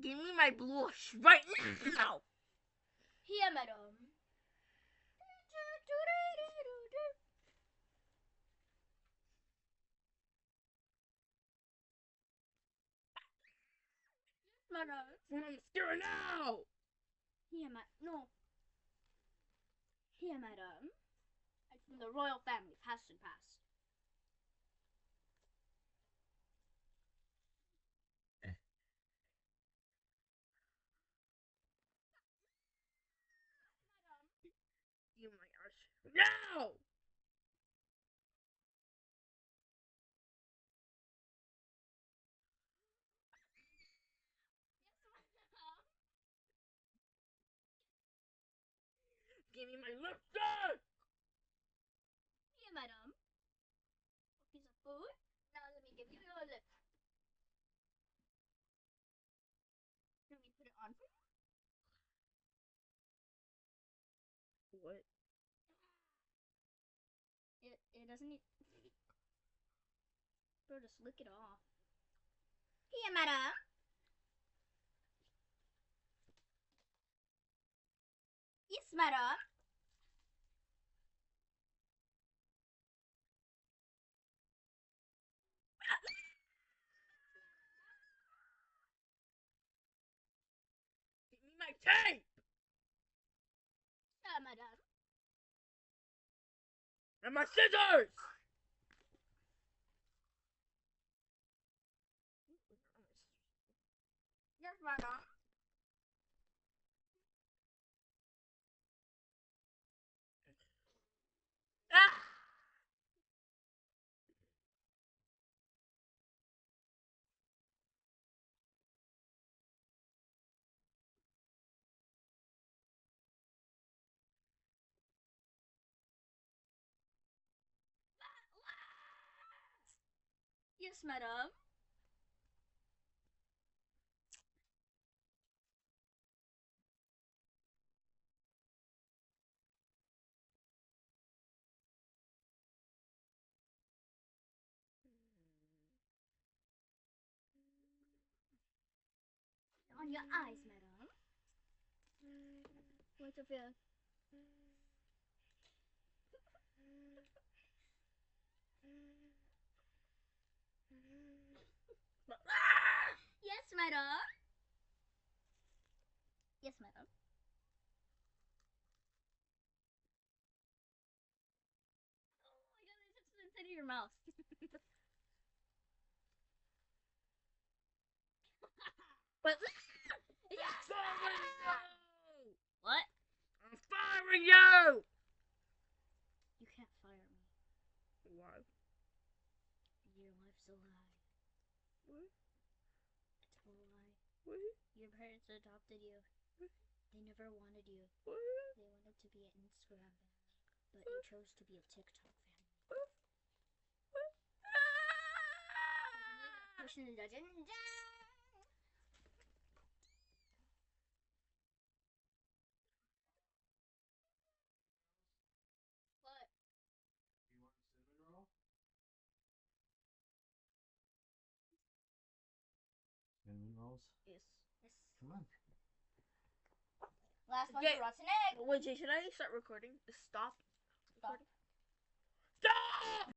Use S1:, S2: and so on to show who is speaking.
S1: Give me my blush right now.
S2: Here, madam. Madam.
S1: For my mascara now.
S2: Here, no. Here, madam. I'm from the royal family, past and past.
S1: Give me my arch now. Give me my lipstick.
S2: Here, madam. A piece of food. Now let me give you your lip. Let me put it on for you.
S1: What?
S2: It doesn't need... Bro, just lick it off. Here, madam. Yes, madam.
S1: Give me my tape.
S2: Yeah, madam.
S1: And my scissors.
S2: Yes, madam.
S1: Ah!
S2: Yes, madam. On your eyes, madam. What's up here? Yes, madam. Yes, madam. Oh my god, I just inside of your mouth.
S1: But
S2: Yes!
S1: firing you!
S2: What?
S1: I'm firing you!
S2: You can't fire me.
S1: Why?
S2: Your life's a lie.
S1: What?
S2: It's a lie.
S1: What?
S2: Your parents adopted you.
S1: What?
S2: They never wanted you.
S1: What?
S2: They wanted to be an Instagram family, but you chose to be a TikTok family.
S1: What?
S2: Pushing the dungeon. What?
S3: You want a cinnamon roll? Cinnamon rolls?
S1: Yes.
S2: Yes.
S3: Come on.
S2: Last one,
S1: Okay.
S2: rotten egg.
S1: Wait, Jay, should I start recording? Stop.
S2: Stop.